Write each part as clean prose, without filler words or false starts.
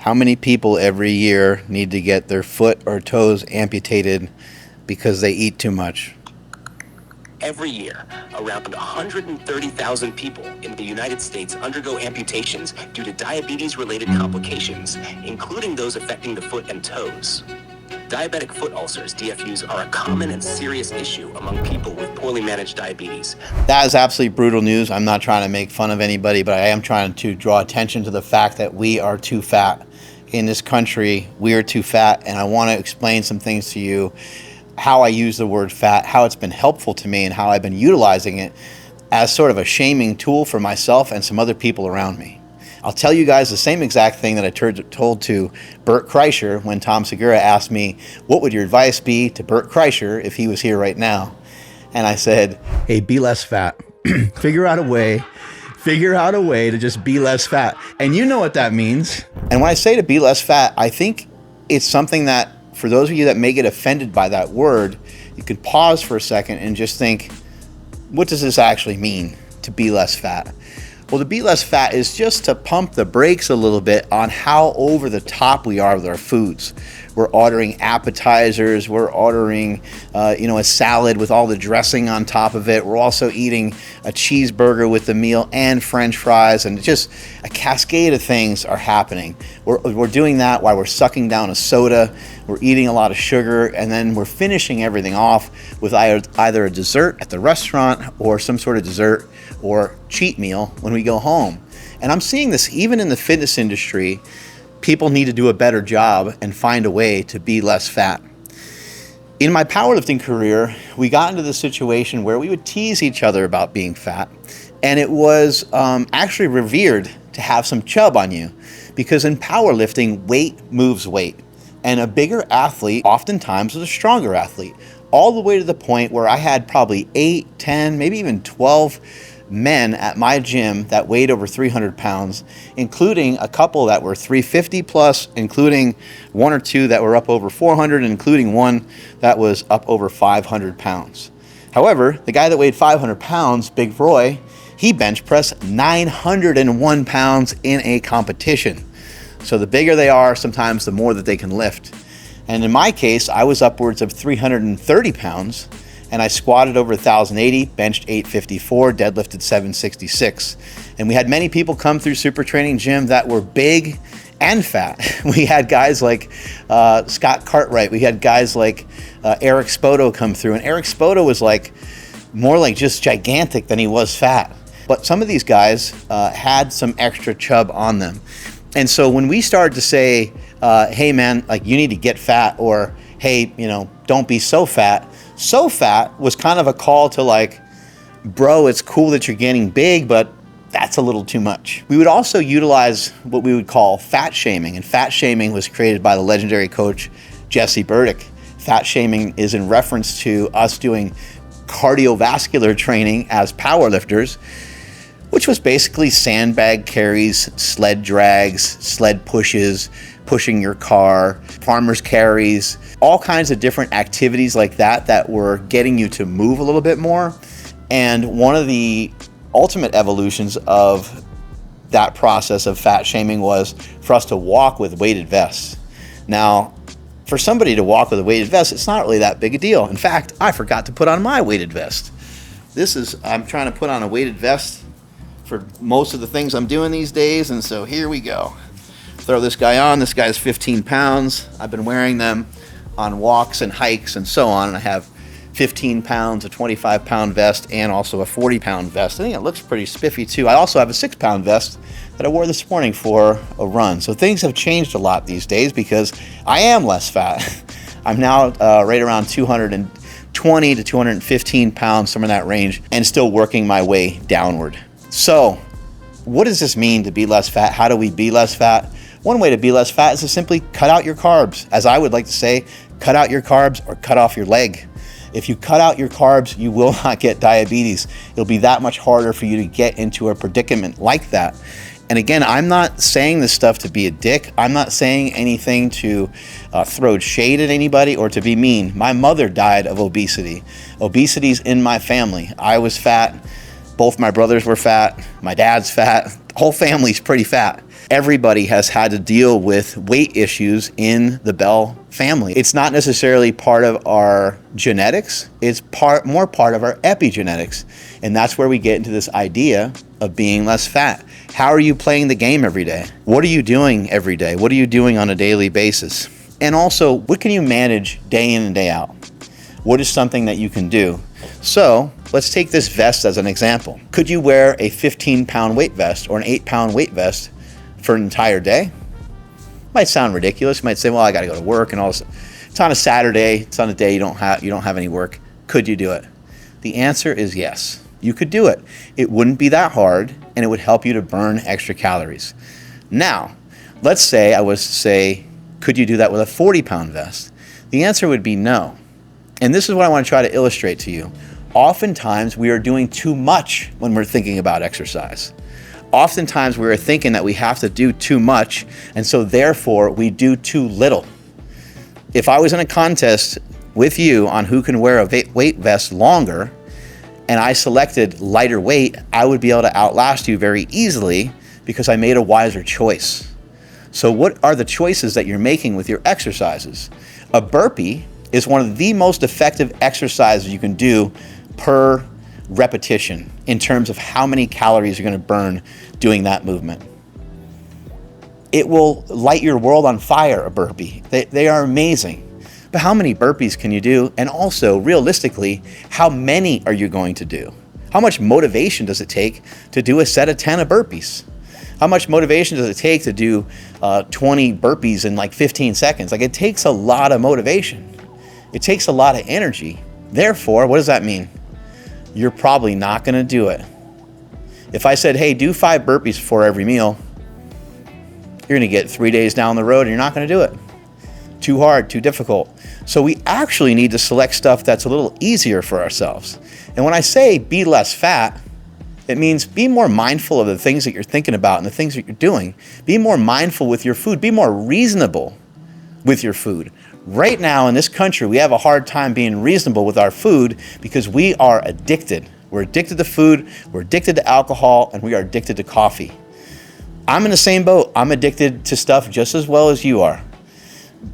How many people every year need to get their foot or toes amputated because they eat too much? Every year, around 130,000 people in the United States undergo amputations due to diabetes-related complications, including those affecting the foot and toes. Diabetic foot ulcers, DFUs, are a common and serious issue among people with poorly managed diabetes. That is absolutely brutal news. I'm not trying to make fun of anybody, but I am trying to draw attention to the fact that we are too fat. In this country, we are too fat, and I want to explain some things to you, how I use the word fat, how it's been helpful to me, and how I've been utilizing it as sort of a shaming tool for myself and some other people around me. I'll tell you guys the same exact thing that I told to Bert Kreischer when Tom Segura asked me, what would your advice be to Bert Kreischer if he was here right now? And I said, hey, be less fat. Figure out a way to just be less fat. And you know what that means. And when I say to be less fat, I think it's something that, for those of you that may get offended by that word, you can pause for a second and just think, what does this actually mean, to be less fat? Well, to be less fat is just to pump the brakes a little bit on how over the top we are with our foods. We're ordering appetizers, we're ordering a salad with all the dressing on top of it. We're also eating a cheeseburger with the meal and French fries, and just a cascade of things are happening. We're doing that while we're sucking down a soda, we're eating a lot of sugar, and then we're finishing everything off with either a dessert at the restaurant or some sort of dessert or cheat meal when we go home. And I'm seeing this even in the fitness industry. People need to do a better job and find a way to be less fat. In my powerlifting career, we got into the situation where we would tease each other about being fat, and it was actually revered to have some chub on you, because in powerlifting, weight moves weight, and a bigger athlete oftentimes was a stronger athlete, all the way to the point where I had probably 8, 10, maybe even 12 men at my gym that weighed over 300 pounds, including a couple that were 350 plus, including one or two that were up over 400, and including one that was up over 500 pounds. However, the guy that weighed 500 pounds, Big Roy, he bench pressed 901 pounds in a competition. So the bigger they are, sometimes the more that they can lift. And in my case, I was upwards of 330 pounds, and I squatted over 1,080, benched 854, deadlifted 766. And we had many people come through Super Training Gym that were big and fat. We had guys like Scott Cartwright. We had guys like Eric Spoto come through. And Eric Spoto was more like just gigantic than he was fat. But some of these guys had some extra chub on them. And so when we started to say, hey man, you need to get fat, or hey, don't be so fat. So fat was kind of a call to bro, it's cool that you're getting big, but that's a little too much. We would also utilize what we would call fat shaming, and fat shaming was created by the legendary coach Jesse Burdick. Fat shaming is in reference to us doing cardiovascular training as powerlifters, which was basically sandbag carries, sled drags, sled pushes, pushing your car, farmer's carries, all kinds of different activities like that were getting you to move a little bit more. And one of the ultimate evolutions of that process of fat shaming was for us to walk with weighted vests. Now, for somebody to walk with a weighted vest, it's not really that big a deal. In fact, I forgot to put on my weighted vest. I'm trying to put on a weighted vest for most of the things I'm doing these days, and so here we go. Throw this guy on. This guy's 15 pounds. I've been wearing them on walks and hikes and so on, and I have 15 pounds, a 25-pound vest, and also a 40-pound vest. I think it looks pretty spiffy too. I also have a 6-pound vest that I wore this morning for a run. So things have changed a lot these days because I am less fat. I'm now right around 220 to 215 pounds, somewhere in that range, and still working my way downward. So what does this mean to be less fat? How do we be less fat? One way to be less fat is to simply cut out your carbs. As I would like to say, cut out your carbs or cut off your leg. If you cut out your carbs, you will not get diabetes. It'll be that much harder for you to get into a predicament like that. And again, I'm not saying this stuff to be a dick. I'm not saying anything to throw shade at anybody or to be mean. My mother died of obesity. Obesity's in my family. I was fat. Both my brothers were fat. My dad's fat. The whole family's pretty fat. Everybody has had to deal with weight issues in the Bell family. It's not necessarily part of our genetics. It's more part of our epigenetics. And that's where we get into this idea of being less fat. How are you playing the game every day? What are you doing every day? What are you doing on a daily basis? And also, what can you manage day in and day out? What is something that you can do? So let's take this vest as an example. Could you wear a 15-pound weight vest or an 8-pound weight vest for an entire day? Might sound ridiculous. You might say, well, I got to go to work and all this. It's on a Saturday. It's on a day you don't have any work. Could you do it? The answer is yes. You could do it. It wouldn't be that hard, and it would help you to burn extra calories. Now, let's say I was to say, could you do that with a 40-pound vest? The answer would be no. And this is what I want to try to illustrate to you. Oftentimes, we are doing too much when we're thinking about exercise. Oftentimes, we are thinking that we have to do too much, and so therefore, we do too little. If I was in a contest with you on who can wear a weight vest longer, and I selected lighter weight, I would be able to outlast you very easily because I made a wiser choice. So what are the choices that you're making with your exercises? A burpee is one of the most effective exercises you can do per repetition in terms of how many calories you're going to burn doing that movement. It will light your world on fire, a burpee. They are amazing. But how many burpees can you do? And also, realistically, how many are you going to do? How much motivation does it take to do a set of 10 of burpees? How much motivation does it take to do 20 burpees in like 15 seconds? Like, it takes a lot of motivation. It takes a lot of energy. Therefore, what does that mean? You're probably not going to do it. If I said, hey, do 5 burpees before every meal, you're going to get 3 days down the road and you're not going to do it. Too hard, too difficult. So we actually need to select stuff that's a little easier for ourselves. And when I say be less fat, it means be more mindful of the things that you're thinking about and the things that you're doing. Be more mindful with your food. Be more reasonable with your food. Right now in this country, we have a hard time being reasonable with our food because we are addicted. We're addicted to food, we're addicted to alcohol, and we are addicted to coffee. I'm in the same boat. I'm addicted to stuff just as well as you are.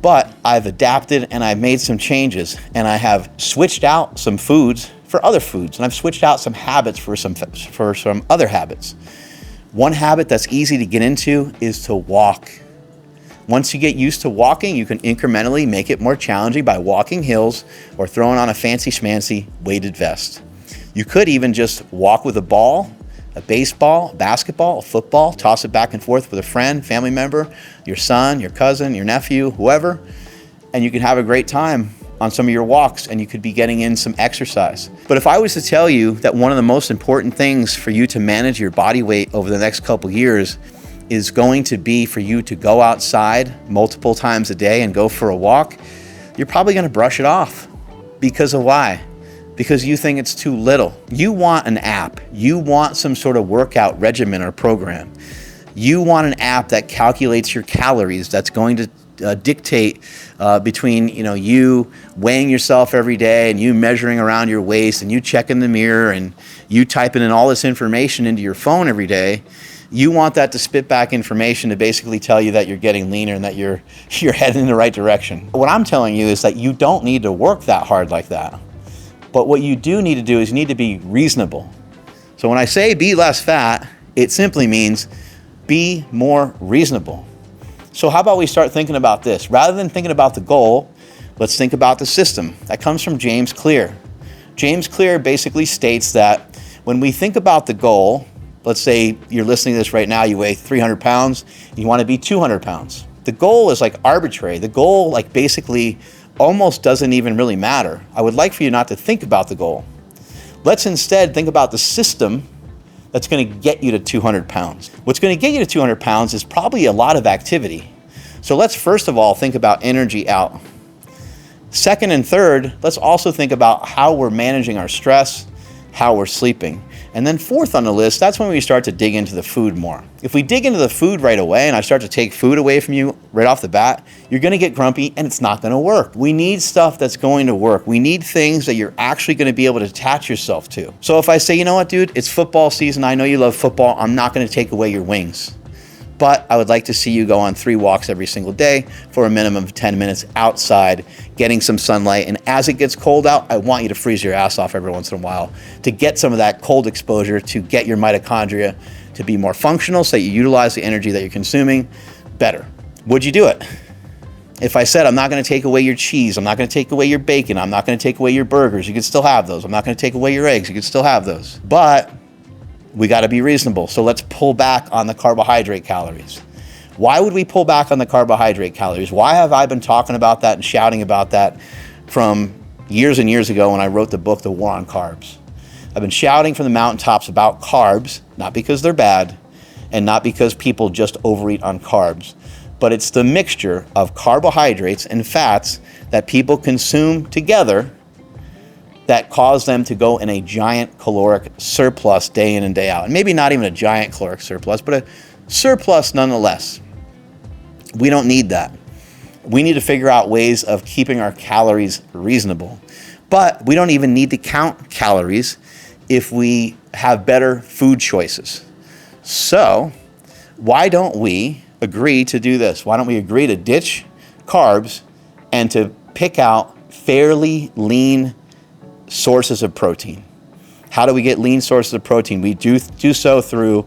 But I've adapted and I've made some changes, and I have switched out some foods for other foods, and I've switched out some habits for some other habits. One habit that's easy to get into is to walk. Once you get used to walking, you can incrementally make it more challenging by walking hills or throwing on a fancy schmancy weighted vest. You could even just walk with a ball, a baseball, a basketball, a football, toss it back and forth with a friend, family member, your son, your cousin, your nephew, whoever, and you can have a great time on some of your walks, and you could be getting in some exercise. But if I was to tell you that one of the most important things for you to manage your body weight over the next couple years is going to be for you to go outside multiple times a day and go for a walk, you're probably going to brush it off. Because of why? Because you think it's too little. You want an app. You want some sort of workout regimen or program. You want an app that calculates your calories, that's going to dictate between you weighing yourself every day and you measuring around your waist and you checking the mirror and you typing in all this information into your phone every day. You want that to spit back information to basically tell you that you're getting leaner and that you're heading in the right direction. What I'm telling you is that you don't need to work that hard like that. But what you do need to do is you need to be reasonable. So when I say be less fat, it simply means be more reasonable. So how about we start thinking about this? Rather than thinking about the goal, let's think about the system. That comes from James Clear. James Clear basically states that when we think about the goal, let's say you're listening to this right now, you weigh 300 pounds, and you want to be 200 pounds. The goal is like arbitrary. The goal basically almost doesn't even really matter. I would like for you not to think about the goal. Let's instead think about the system that's going to get you to 200 pounds. What's going to get you to 200 pounds is probably a lot of activity. So let's first of all think about energy out. Second and third, let's also think about how we're managing our stress, how we're sleeping. And then fourth on the list, that's when we start to dig into the food more. If we dig into the food right away and I start to take food away from you right off the bat, you're gonna get grumpy and it's not gonna work. We need stuff that's going to work. We need things that you're actually gonna be able to attach yourself to. So if I say, you know what, dude, it's football season. I know you love football. I'm not gonna take away your wings. But I would like to see you go on 3 walks every single day for a minimum of 10 minutes outside, getting some sunlight. And as it gets cold out, I want you to freeze your ass off every once in a while to get some of that cold exposure, to get your mitochondria to be more functional so that you utilize the energy that you're consuming better. Would you do it? If I said, I'm not gonna take away your cheese, I'm not gonna take away your bacon, I'm not gonna take away your burgers, you can still have those. I'm not gonna take away your eggs, you can still have those. But we got to be reasonable. So let's pull back on the carbohydrate calories. Why would we pull back on the carbohydrate calories? Why have I been talking about that and shouting about that from years and years ago when I wrote the book, The War on Carbs? I've been shouting from the mountaintops about carbs, not because they're bad and not because people just overeat on carbs, but it's the mixture of carbohydrates and fats that people consume together that cause them to go in a giant caloric surplus day in and day out. And maybe not even a giant caloric surplus, but a surplus nonetheless. We don't need that. We need to figure out ways of keeping our calories reasonable. But we don't even need to count calories if we have better food choices. So why don't we agree to do this? Why don't we agree to ditch carbs and to pick out fairly lean sources of protein? How do we get lean sources of protein? We do so through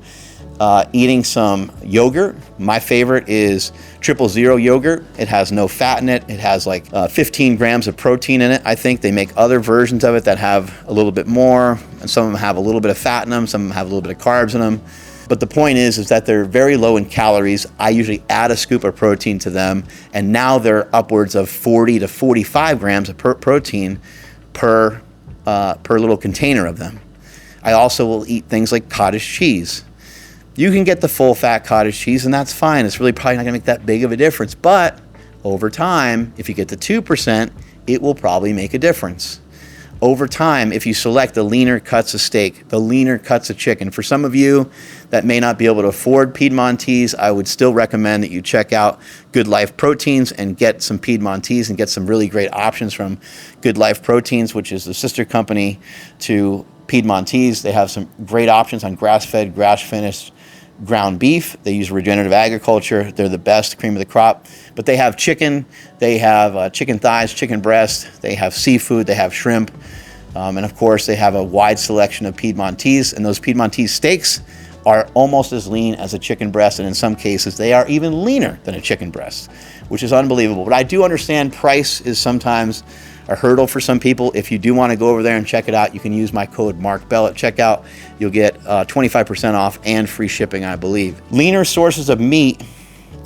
eating some yogurt. My favorite is 000 yogurt. It has no fat in it. It has like 15 grams of protein in it. I think they make other versions of it that have a little bit more, and some of them have a little bit of fat in them, some of them have a little bit of carbs in them. But the point is that they're very low in calories. I usually add a scoop of protein to them, and now they're upwards of 40 to 45 grams of protein per little container of them. I also will eat things like cottage cheese. You can get the full fat cottage cheese and that's fine. It's really probably not gonna make that big of a difference, but over time, if you get to 2%, it will probably make a difference. Over time, if you select the leaner cuts of steak, the leaner cuts of chicken, for some of you that may not be able to afford Piedmontese, I would still recommend that you check out Good Life Proteins and get some Piedmontese and get some really great options from Good Life Proteins, which is the sister company to Piedmontese. They have some great options on grass-fed, grass-finished ground beef. They use regenerative agriculture. They're the best, cream of the crop. But they have chicken, they have chicken thighs, chicken breast, they have seafood, they have shrimp, and of course they have a wide selection of Piedmontese, and those Piedmontese steaks are almost as lean as a chicken breast, and in some cases they are even leaner than a chicken breast, which is unbelievable. But I do understand price is sometimes a hurdle for some people. If you do want to go over there and check it out, you can use my code MarkBell at checkout. You'll get 25% off and free shipping, I believe. Leaner sources of meat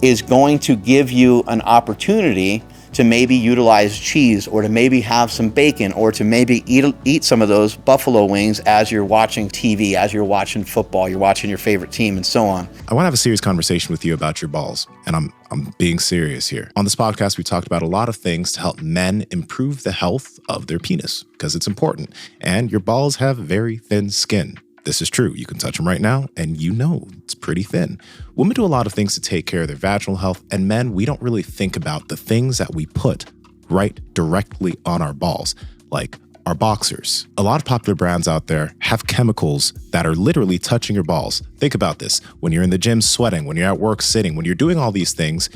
is going to give you an opportunity to maybe utilize cheese, or to maybe have some bacon, or to maybe eat some of those buffalo wings as you're watching TV, as you're watching football, you're watching your favorite team, and so on. I want to have a serious conversation with you about your balls, and I'm being serious here. On this podcast, we talked about a lot of things to help men improve the health of their penis, because it's important, and your balls have very thin skin. This is true. You can touch them right now, and you know it's pretty thin. Women do a lot of things to take care of their vaginal health, and men, we don't really think about the things that we put right directly on our balls, like our boxers. A lot of popular brands out there have chemicals that are literally touching your balls. Think about this. When you're in the gym sweating, when you're at work sitting, when you're doing all these things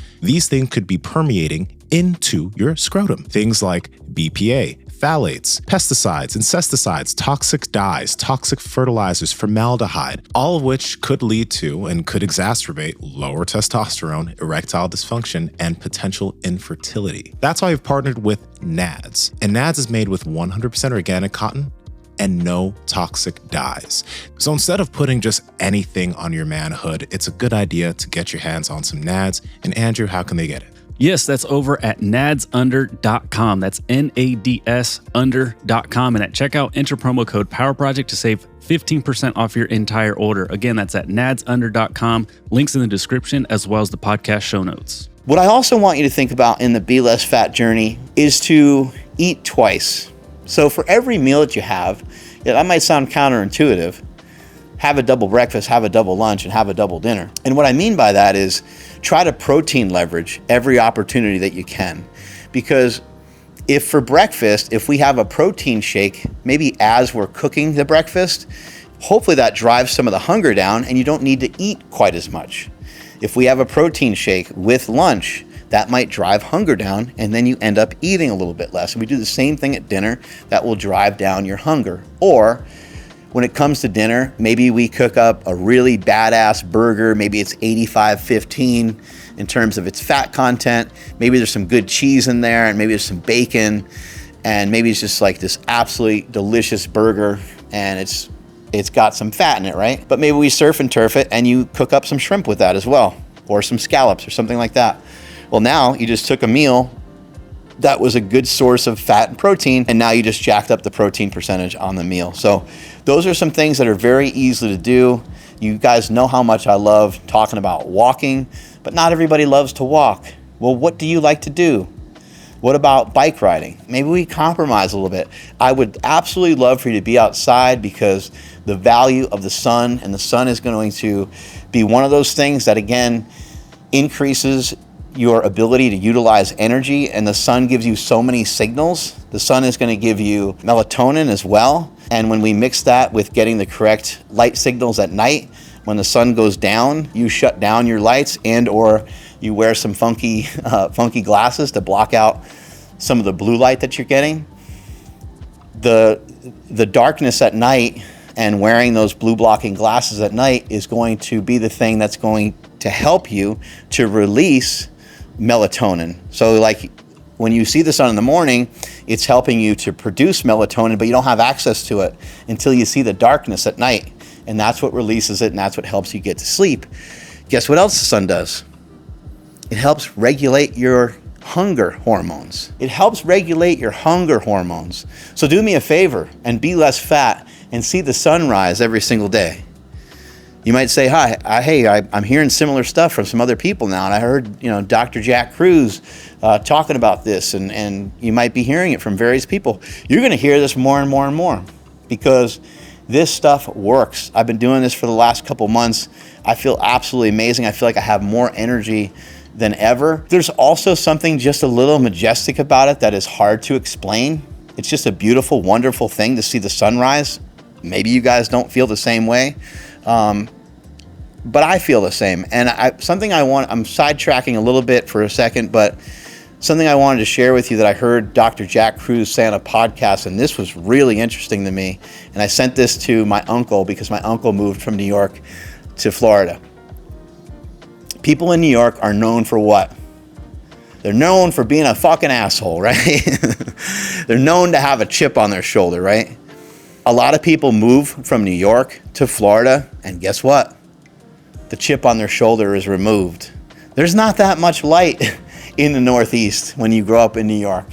could be permeating into your scrotum. Things like BPA, phthalates, pesticides, insecticides, toxic dyes, toxic fertilizers, formaldehyde, all of which could lead to and could exacerbate lower testosterone, erectile dysfunction, and potential infertility. That's why I've partnered with NADS. And NADS is made with 100% organic cotton and no toxic dyes. So instead of putting just anything on your manhood, it's a good idea to get your hands on some NADS. And Andrew, how can they get it? Yes, that's over at nadsunder.com. That's NADS under.com. And at checkout, enter promo code PowerProject to save 15% off your entire order. Again, that's at nadsunder.com. Links in the description as well as the podcast show notes. What I also want you to think about in the Be Less Fat journey is to eat twice. So for every meal that you have, that might sound counterintuitive, have a double breakfast, have a double lunch, and have a double dinner. And what I mean by that is try to protein leverage every opportunity that you can. Because if for breakfast, if we have a protein shake, maybe as we're cooking the breakfast, hopefully that drives some of the hunger down and you don't need to eat quite as much. If we have a protein shake with lunch, that might drive hunger down and then you end up eating a little bit less. And we do the same thing at dinner, that will drive down your hunger. Or when it comes to dinner, maybe we cook up a really badass burger. Maybe it's 85-15 in terms of its fat content. Maybe there's some good cheese in there, and maybe there's some bacon, and maybe it's just like this absolutely delicious burger and it's got some fat in it, right? But maybe we surf and turf it and you cook up some shrimp with that as well, or some scallops or something like that. Well, now you just took a meal that was a good source of fat and protein, and now you just jacked up the protein percentage on the meal. So those are some things that are very easy to do. You guys know how much I love talking about walking, but not everybody loves to walk. Well, what do you like to do? What about bike riding? Maybe we compromise a little bit. I would absolutely love for you to be outside, because the value of the sun, and the sun is going to be one of those things that, again, increases your ability to utilize energy. And the sun gives you so many signals. The sun is going to give you melatonin as well. And when we mix that with getting the correct light signals at night, when the sun goes down, you shut down your lights, and or you wear some funky glasses to block out some of the blue light that you're getting. The darkness at night and wearing those blue blocking glasses at night is going to be the thing that's going to help you to release melatonin. So like when you see the sun in the morning, it's helping you to produce melatonin, but you don't have access to it until you see the darkness at night. And that's what releases it, and that's what helps you get to sleep. Guess what else the sun does? It helps regulate your hunger hormones. It helps regulate your hunger hormones. So do me a favor and be less fat and see the sunrise every single day. You might say, I'm hearing similar stuff from some other people now, and I heard, Dr. Jack Cruz talking about this, and you might be hearing it from various people. You're going to hear this more and more and more, because this stuff works. I've been doing this for the last couple months. I feel absolutely amazing. I feel like I have more energy than ever. There's also something just a little majestic about it that is hard to explain. It's just a beautiful, wonderful thing to see the sunrise. Maybe you guys don't feel the same way. But I feel the same. And I'm sidetracking a little bit for a second, but something I wanted to share with you that I heard Dr. Jack Cruz say on a podcast, and this was really interesting to me. And I sent this to my uncle, because my uncle moved from New York to Florida. People in New York are known for what? They're known for being a fucking asshole, right? They're known to have a chip on their shoulder, right? A lot of people move from New York to Florida, and guess what? The chip on their shoulder is removed. There's not that much light in the Northeast when you grow up in New York.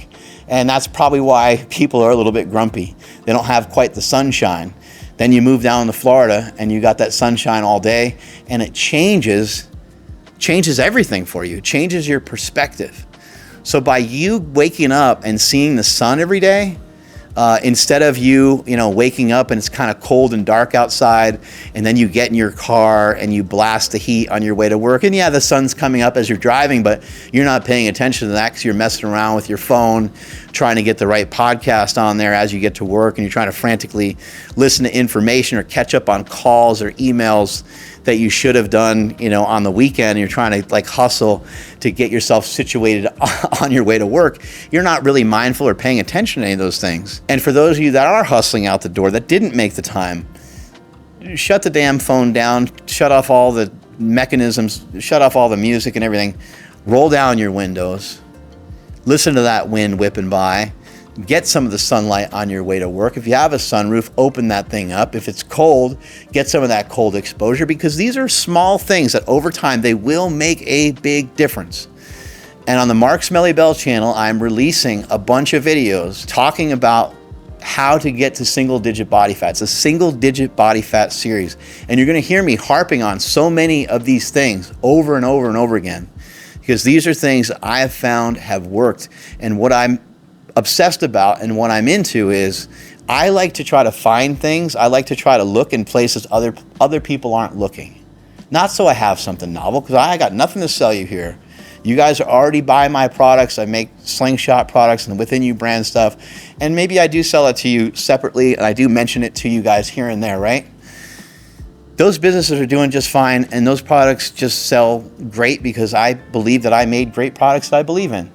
And that's probably why people are a little bit grumpy. They don't have quite the sunshine. Then you move down to Florida and you got that sunshine all day, and it changes everything for you. It changes your perspective. So by you waking up and seeing the sun every day, instead of you waking up and it's kind of cold and dark outside, and then you get in your car and you blast the heat on your way to work, and yeah, the sun's coming up as you're driving, but you're not paying attention to that because you're messing around with your phone, trying to get the right podcast on there as you get to work, and you're trying to frantically listen to information or catch up on calls or emails that you should have done, on the weekend, and you're trying to hustle to get yourself situated on your way to work. You're not really mindful or paying attention to any of those things. And for those of you that are hustling out the door, that didn't make the time, shut the damn phone down, shut off all the mechanisms, shut off all the music and everything, roll down your windows, listen to that wind whipping by, get some of the sunlight on your way to work. If you have a sunroof, open that thing up. If it's cold, get some of that cold exposure, because these are small things that over time, they will make a big difference. And on the Mark Smelly Bell channel, I'm releasing a bunch of videos talking about how to get to single-digit body fat. It's a single-digit body fat series. And you're going to hear me harping on so many of these things over and over and over again, because these are things I have found have worked. And what I'm obsessed about and what I'm into is I like to try to find things. I like to try to look in places other people aren't looking. Not so I have something novel, because I got nothing to sell you here. You guys are already buying my products. I make Slingshot products and Within You brand stuff. And maybe I do sell it to you separately, and I do mention it to you guys here and there, right? Those businesses are doing just fine, and those products just sell great because I believe that I made great products that I believe in.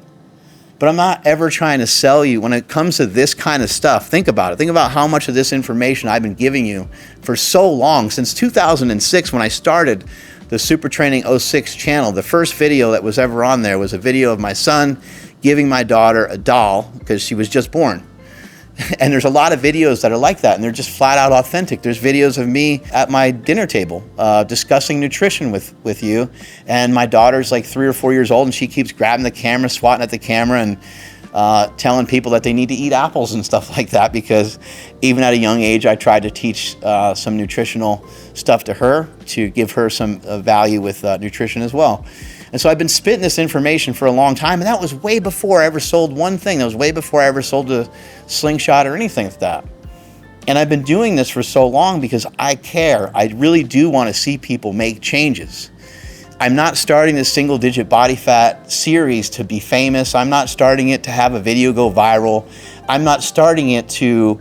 But I'm not ever trying to sell you. When it comes to this kind of stuff, think about it. Think about how much of this information I've been giving you for so long. Since 2006, when I started the Super Training 06 channel, the first video that was ever on there was a video of my son giving my daughter a doll because she was just born. And there's a lot of videos that are like that, and they're just flat out authentic. There's videos of me at my dinner table discussing nutrition with you, and my daughter's like 3 or 4 years old, and she keeps grabbing the camera, swatting at the camera, and telling people that they need to eat apples and stuff like that, because even at a young age, I tried to teach some nutritional stuff to her to give her some value with nutrition as well. And so I've been spitting this information for a long time, and that was way before I ever sold one thing. That was way before I ever sold a Slingshot or anything like that. And I've been doing this for so long because I care. I really do want to see people make changes. I'm not starting this single-digit body fat series to be famous. I'm not starting it to have a video go viral. I'm not starting it to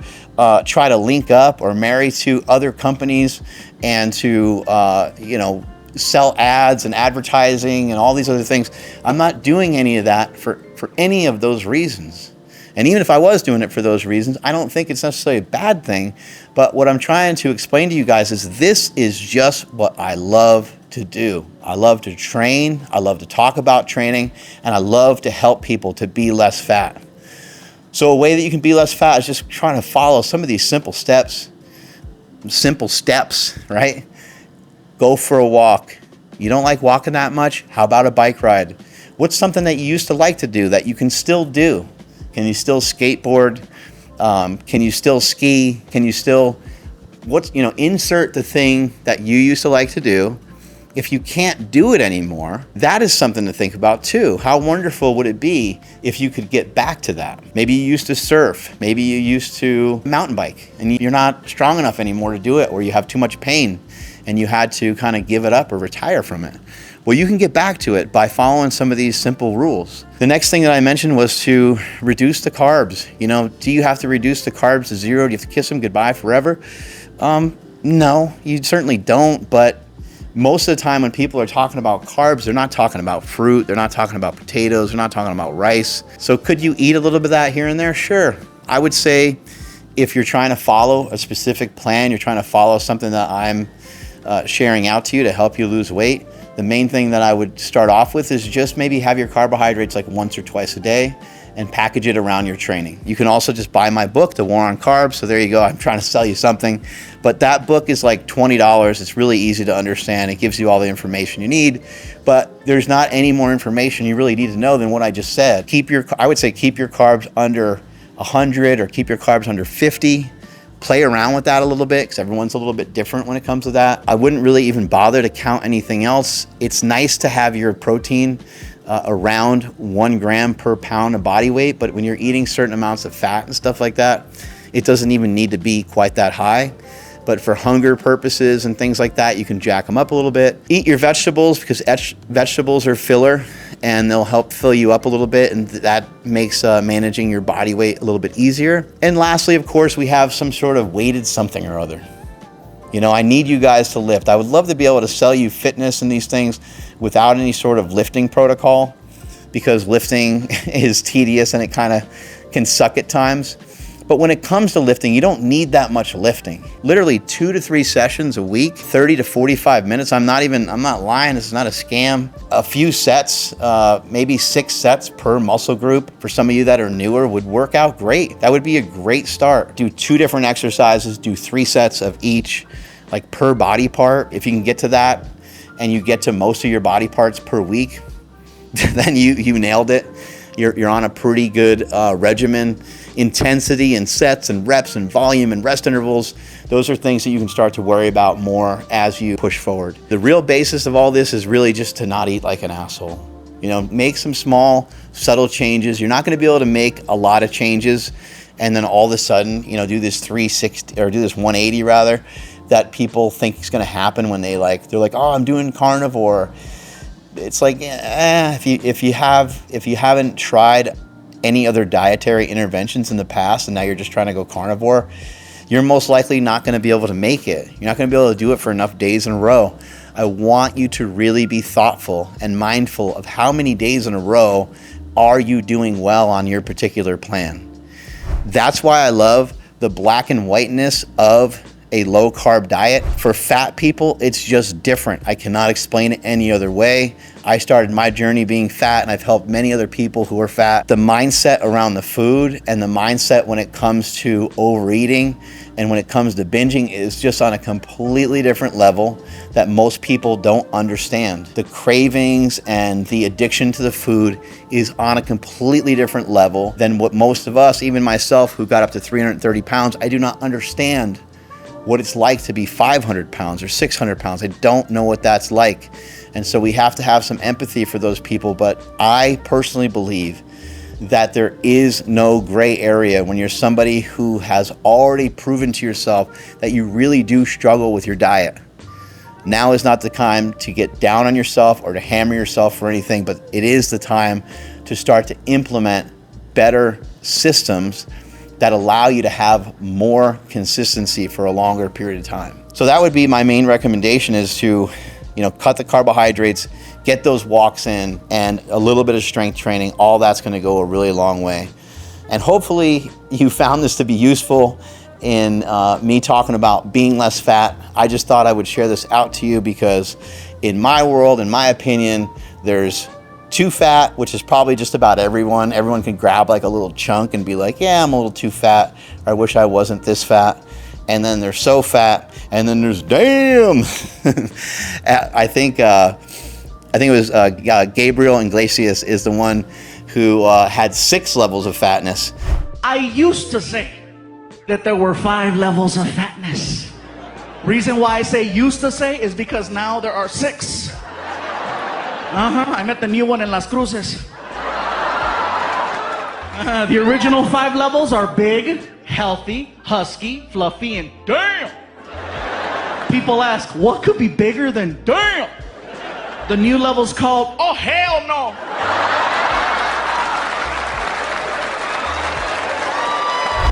try to link up or marry to other companies and to, sell ads and advertising and all these other things. I'm not doing any of that for any of those reasons. And even if I was doing it for those reasons, I don't think it's necessarily a bad thing. But what I'm trying to explain to you guys is this is just what I love to do. I love to train, I love to talk about training, and I love to help people to be less fat. So a way that you can be less fat is just trying to follow some of these simple steps, right? Go for a walk. You don't like walking that much? How about a bike ride? What's something that you used to like to do that you can still do? Can you still skateboard? Can you still ski? Can you still, insert the thing that you used to like to do. If you can't do it anymore, that is something to think about too. How wonderful would it be if you could get back to that? Maybe you used to surf. Maybe you used to mountain bike and you're not strong enough anymore to do it, or you have too much pain and you had to kind of give it up or retire from it. Well, you can get back to it by following some of these simple rules. The next thing that I mentioned was to reduce the carbs. Do you have to reduce the carbs to zero? Do you have to kiss them goodbye forever? No, you certainly don't. But most of the time when people are talking about carbs, they're not talking about fruit. They're not talking about potatoes. They're not talking about rice. So could you eat a little bit of that here and there? Sure. I would say if you're trying to follow a specific plan, you're trying to follow something that I'm sharing out to you to help you lose weight, the main thing that I would start off with is just maybe have your carbohydrates like once or twice a day and package it around your training. You can also just buy my book, The War on Carbs. So there you go. I'm trying to sell you something. But that book is like $20. It's really easy to understand. It gives you all the information you need. But there's not any more information you really need to know than what I just said. I would say keep your carbs under 100 or keep your carbs under 50. Play around with that a little bit because everyone's a little bit different when it comes to that. I wouldn't really even bother to count anything else. It's nice to have your protein around 1 gram per pound of body weight, but when you're eating certain amounts of fat and stuff like that, it doesn't even need to be quite that high. But for hunger purposes and things like that, you can jack them up a little bit. Eat your vegetables because vegetables are filler and they'll help fill you up a little bit, and that makes managing your body weight a little bit easier. And lastly, of course, we have some sort of weighted something or other. I need you guys to lift. I would love to be able to sell you fitness and these things without any sort of lifting protocol, because lifting is tedious and it kind of can suck at times. But when it comes to lifting, you don't need that much lifting. Literally 2 to 3 sessions a week, 30 to 45 minutes. I'm not lying, this is not a scam. A few sets, maybe 6 sets per muscle group for some of you that are newer would work out great. That would be a great start. Do 2 different exercises, do 3 sets of each, like per body part. If you can get to that and you get to most of your body parts per week, then you nailed it. You're on a pretty good regimen. Intensity and sets and reps and volume and rest intervals, those are things that you can start to worry about more as you push forward. The real basis of all this is really just to not eat like an asshole. Make some small, subtle changes. You're not going to be able to make a lot of changes and then all of a sudden, do this 360 or do this 180 rather, that people think is going to happen when they're like, oh, I'm doing carnivore. It's like, if you haven't tried any other dietary interventions in the past and now you're just trying to go carnivore, you're most likely not going to be able to make it. You're not going to be able to do it for enough days in a row. I want you to really be thoughtful and mindful of how many days in a row are you doing well on your particular plan. That's why I love the black and whiteness of a low carb diet. For fat people, it's just different. I cannot explain it any other way. I started my journey being fat and I've helped many other people who are fat. The mindset around the food and the mindset when it comes to overeating and when it comes to binging is just on a completely different level that most people don't understand. The cravings and the addiction to the food is on a completely different level than what most of us, even myself who got up to 330 pounds, I do not understand what it's like to be 500 pounds or 600 pounds. I don't know what that's like. And so we have to have some empathy for those people. But I personally believe that there is no gray area when you're somebody who has already proven to yourself that you really do struggle with your diet. Now is not the time to get down on yourself or to hammer yourself for anything, but it is the time to start to implement better systems that allow you to have more consistency for a longer period of time. So that would be my main recommendation, is to, cut the carbohydrates, get those walks in, and a little bit of strength training. All that's going to go a really long way. And hopefully you found this to be useful in me talking about being less fat. I just thought I would share this out to you because in my world, in my opinion, there's too fat, which is probably just about everyone. Everyone can grab like a little chunk and be like, yeah, I'm a little too fat. Or I wish I wasn't this fat. And then there's so fat. And then there's damn. I think it was Gabriel Iglesias is the one who had 6 levels of fatness. I used to say that there were 5 levels of fatness. Reason why I say used to say is because now there are 6. I met the new one in Las Cruces. The original 5 levels are big, healthy, husky, fluffy, and damn. People ask, what could be bigger than damn? The new level's called, oh hell no.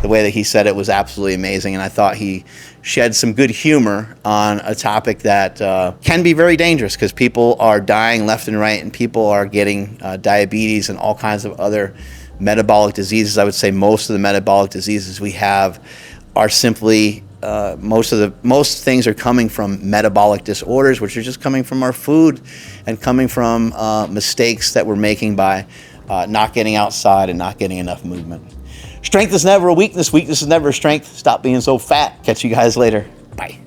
The way that he said it was absolutely amazing, and I thought he shed some good humor on a topic that can be very dangerous because people are dying left and right, and people are getting diabetes and all kinds of other metabolic diseases. I would say most of the metabolic diseases we have are simply most things are coming from metabolic disorders, which are just coming from our food and coming from mistakes that we're making by not getting outside and not getting enough movement. Strength is never a weakness. Weakness is never a strength. Stop being so fat. Catch you guys later. Bye.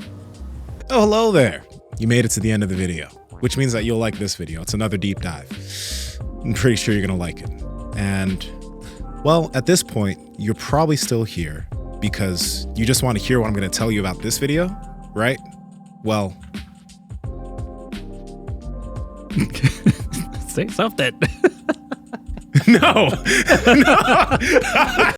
Oh, hello there. You made it to the end of the video, which means that you'll like this video. It's another deep dive. I'm pretty sure you're going to like it. And, well, at this point, you're probably still here because you just want to hear what I'm going to tell you about this video, right? Well, Say something. no.